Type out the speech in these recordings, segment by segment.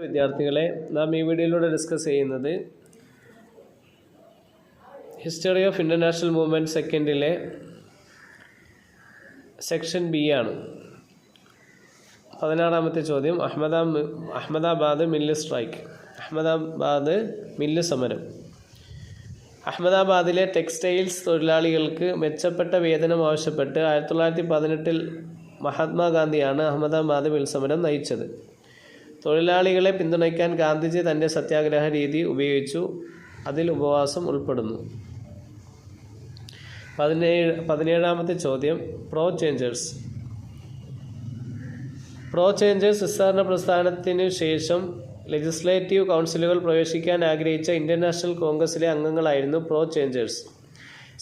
വിദ്യാർത്ഥികളെ, നാം ഈ വീഡിയോയിലൂടെ ഡിസ്കസ് ചെയ്യുന്നത് ഹിസ്റ്ററി ഓഫ് ഇൻ്റർനാഷണൽ മൂവ്മെൻറ്റ് സെക്കൻഡിലെ സെക്ഷൻ ബി ആണ്. 16-ാമത്തെ ചോദ്യം, Ahmedabad mill strike. Ahmedabad mill സമരം. അഹമ്മദാബാദിലെ ടെക്സ്റ്റൈൽസ് തൊഴിലാളികൾക്ക് മെച്ചപ്പെട്ട വേതനം ആവശ്യപ്പെട്ട് 1918 മഹാത്മാഗാന്ധിയാണ് അഹമ്മദാബാദ് മിൽ സമരം നയിച്ചത്. തൊഴിലാളികളെ പിന്തുണയ്ക്കാൻ ഗാന്ധിജി തൻ്റെ സത്യാഗ്രഹ രീതി ഉപയോഗിച്ചു. അതിൽ ഉപവാസം ഉൾപ്പെടുന്നു. 17-ാമത്തെ ചോദ്യം, പ്രോ ചേഞ്ചേഴ്സ് വിസ്താരണ പ്രസ്ഥാനത്തിനു ശേഷം ലെജിസ്ലേറ്റീവ് കൗൺസിലുകൾ പ്രവേശിക്കാൻ ആഗ്രഹിച്ച ഇന്ത്യൻ നാഷണൽ കോൺഗ്രസിലെ അംഗങ്ങളായിരുന്നു പ്രോ ചേഞ്ചേഴ്സ്.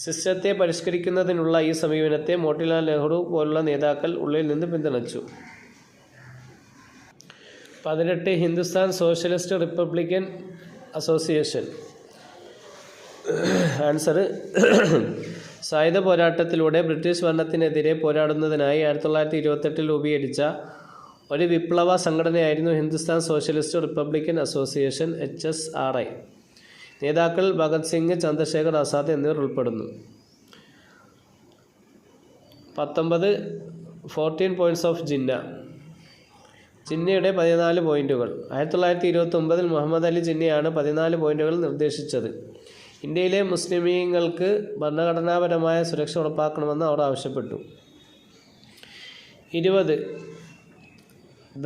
സിസ്റ്റത്തെ പരിഷ്കരിക്കുന്നതിനുള്ള ഈ സമീപനത്തെ മോട്ടിലാൽ നെഹ്റു പോലുള്ള നേതാക്കൾ ഉള്ളിൽ നിന്ന് പിന്തുണച്ചു. 18 Hindustan Socialist Republican Association. Answer, സായുധ പോരാട്ടത്തിലൂടെ ബ്രിട്ടീഷ് ഭരണത്തിനെതിരെ പോരാടുന്നതിനായി 1928 രൂപീകരിച്ച ഒരു വിപ്ലവ സംഘടനയായിരുന്നു Hindustan Socialist Republican Association HSRI. നേതാക്കൾ ഭഗത് സിംഗ്, ചന്ദ്രശേഖർ ആസാദ് എന്നിവർ ഉൾപ്പെടുന്നു. 19 14 പോയിൻറ്റ്സ് ഓഫ് ജിന്നയുടെ 14 പോയിൻറ്റുകൾ. 1929 മുഹമ്മദ് അലി ജിന്നയാണ് 14 പോയിൻറ്റുകൾ നിർദ്ദേശിച്ചത്. ഇന്ത്യയിലെ മുസ്ലിമീങ്ങൾക്ക് ഭരണഘടനാപരമായ സുരക്ഷ ഉറപ്പാക്കണമെന്ന് അവർ ആവശ്യപ്പെട്ടു. 20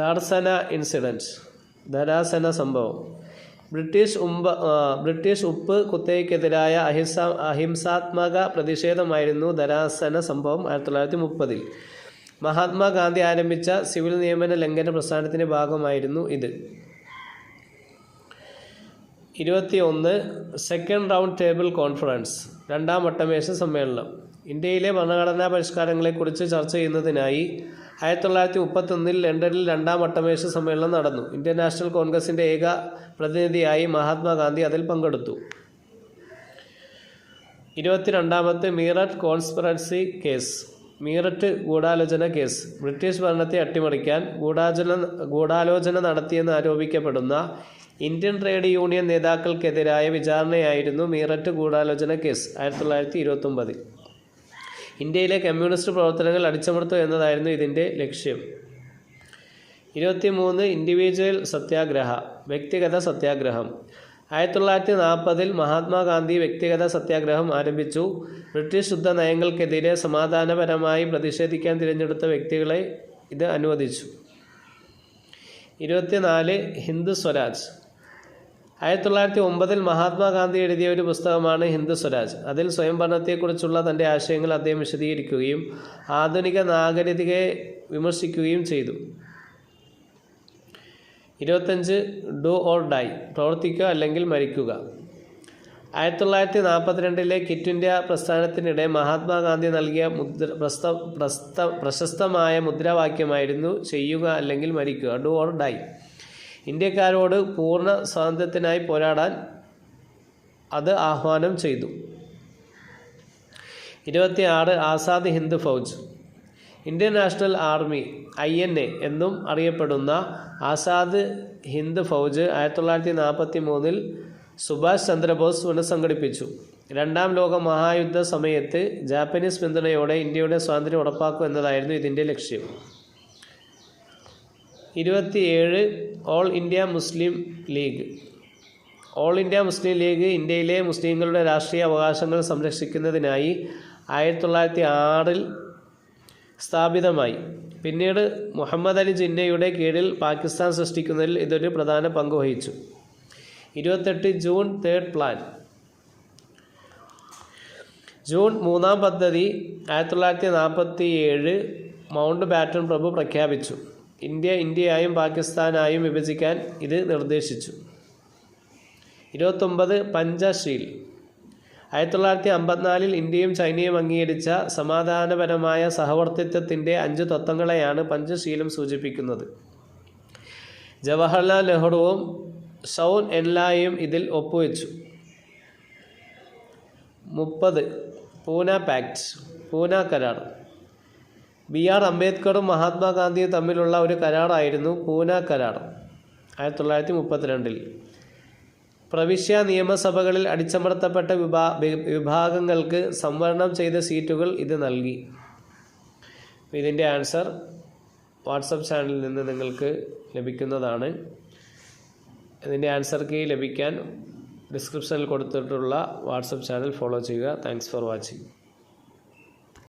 ദാർസന ഇൻസിഡൻറ്റ്, ധരാസന സംഭവം. ബ്രിട്ടീഷ് ഉപ്പ് കുത്തകയ്ക്കെതിരായ അഹിംസാത്മക പ്രതിഷേധമായിരുന്നു ധരാസന സംഭവം. 1930 മഹാത്മാഗാന്ധി ആരംഭിച്ച സിവിൽ നിയമന ലംഘന പ്രസ്ഥാനത്തിൻ്റെ ഭാഗമായിരുന്നു ഇത്. 21 സെക്കൻഡ് റൗണ്ട് ടേബിൾ കോൺഫറൻസ്, രണ്ടാം വട്ടമേശ സമ്മേളനം. ഇന്ത്യയിലെ ഭരണഘടനാ പരിഷ്കാരങ്ങളെക്കുറിച്ച് ചർച്ച ചെയ്യുന്നതിനായി 1931 ലണ്ടനിൽ രണ്ടാം വട്ടമേശ സമ്മേളനം നടന്നു. ഇന്ത്യൻ നാഷണൽ കോൺഗ്രസിൻ്റെ ഏക പ്രതിനിധിയായി മഹാത്മാഗാന്ധി അതിൽ പങ്കെടുത്തു. 22 മീററ്റ് കോൺസ്പിറസി കേസ്, മീററ്റ് ഗൂഢാലോചന കേസ്. ബ്രിട്ടീഷ് ഭരണത്തെ അട്ടിമറിക്കാൻ ഗൂഢാലോചന നടത്തിയെന്ന് ആരോപിക്കപ്പെടുന്ന ഇന്ത്യൻ ട്രേഡ് യൂണിയൻ നേതാക്കൾക്കെതിരായ വിചാരണയായിരുന്നു മീററ്റ് ഗൂഢാലോചന കേസ്. 1929 ഇന്ത്യയിലെ കമ്മ്യൂണിസ്റ്റ് പ്രവർത്തനങ്ങൾ അടിച്ചമർത്തുക എന്നതായിരുന്നു ഇതിൻ്റെ ലക്ഷ്യം. 23 ഇൻഡിവിജ്വൽ സത്യാഗ്രഹ, വ്യക്തിഗത സത്യാഗ്രഹം. 1940 മഹാത്മാഗാന്ധി വ്യക്തിഗത സത്യാഗ്രഹം ആരംഭിച്ചു. ബ്രിട്ടീഷ് യുദ്ധ നയങ്ങൾക്കെതിരെ സമാധാനപരമായി പ്രതിഷേധിക്കാൻ തിരഞ്ഞെടുത്ത വ്യക്തികളെ ഇത് അനുവദിച്ചു. 24 ഹിന്ദു സ്വരാജ്. 1909 മഹാത്മാഗാന്ധി എഴുതിയ ഒരു പുസ്തകമാണ് ഹിന്ദു സ്വരാജ്. അതിൽ സ്വയംഭരണത്തെക്കുറിച്ചുള്ള തൻ്റെ ആശയങ്ങൾ അദ്ദേഹം വിശദീകരിക്കുകയും ആധുനിക നാഗരികതയെ വിമർശിക്കുകയും ചെയ്തു. 25 ഡു ഓർ ഡൈ, പ്രവർത്തിക്കുക അല്ലെങ്കിൽ മരിക്കുക. 1942 ക്വിറ്റ് ഇന്ത്യ പ്രസ്ഥാനത്തിനിടെ മഹാത്മാഗാന്ധി നൽകിയ പ്രശസ്തമായ മുദ്രാവാക്യമായിരുന്നു ചെയ്യുക അല്ലെങ്കിൽ മരിക്കുക, ഡു ഓർ ഡൈ. ഇന്ത്യക്കാരോട് പൂർണ്ണ സ്വാതന്ത്ര്യത്തിനായി പോരാടാൻ അത് ആഹ്വാനം ചെയ്തു. 26 Azad Hind Fauj. Indian national army INA എന്നും അറിയപ്പെടുന്ന ആസാദ് ഹിന്ദ് ഫൗജ് 1943 സുഭാഷ് ചന്ദ്രബോസ് പുനഃസംഘടിപ്പിച്ചു. രണ്ടാം ലോക മഹായുദ്ധ സമയത്ത് ജാപ്പനീസ് പിന്തുണയോടെ ഇന്ത്യയുടെ സ്വാതന്ത്ര്യം ഉറപ്പാക്കുക എന്നതായിരുന്നു ഇതിൻ്റെ ലക്ഷ്യം. 27 all India Muslim league. All India Muslim league ഇന്ത്യയിലെ മുസ്ലിങ്ങളുടെ രാഷ്ട്രീയ അവകാശങ്ങൾ സംരക്ഷിക്കുന്നതിനായി 1906 സ്ഥാപിതമായി. പിന്നീട് മുഹമ്മദ് അലി ജിന്നയുടെ കീഴിൽ പാകിസ്ഥാൻ സൃഷ്ടിക്കുന്നതിൽ ഇതൊരു പ്രധാന പങ്ക് വഹിച്ചു. 28 ജൂൺ 3rd പ്ലാൻ. ജൂൺ 3-ാം പദ്ധതി 1947 മൗണ്ട് ബാറ്റൺ പ്രഭു പ്രഖ്യാപിച്ചു. ഇന്ത്യയായും പാകിസ്ഥാനായും വിഭജിക്കാൻ ഇത് നിർദ്ദേശിച്ചു. 29 പഞ്ചശീൽ. 1954 ഇന്ത്യയും ചൈനയും അംഗീകരിച്ച സമാധാനപരമായ സഹവർത്തിത്വത്തിൻ്റെ 5 തത്വങ്ങളെയാണ് പഞ്ചശീലം സൂചിപ്പിക്കുന്നത്. ജവഹർലാൽ നെഹ്റുവും ഷൗൻ എൻലായും ഇതിൽ ഒപ്പുവെച്ചു. 30 പൂന പാക്ട്, പൂന കരാർ. ബി ആർ അംബേദ്കറും മഹാത്മാഗാന്ധിയും തമ്മിലുള്ള ഒരു കരാറായിരുന്നു പൂന കരാർ. 1932. പ്രവിശ്യ നിയമസഭകളിൽ അടിച്ചമർത്തപ്പെട്ട വിഭാഗങ്ങൾക്ക് സംവരണം ചെയ്ത സീറ്റുകൾ ഇത് നൽകി. ഇതിൻ്റെ ആൻസർ വാട്സപ്പ് ചാനലിൽ നിന്ന് നിങ്ങൾക്ക് ലഭിക്കുന്നതാണ്. ഇതിൻ്റെ ആൻസർ കീ ലഭിക്കാൻ ഡിസ്ക്രിപ്ഷനിൽ കൊടുത്തിട്ടുള്ള വാട്സപ്പ് ചാനൽ ഫോളോ ചെയ്യുക. Thanks for watching.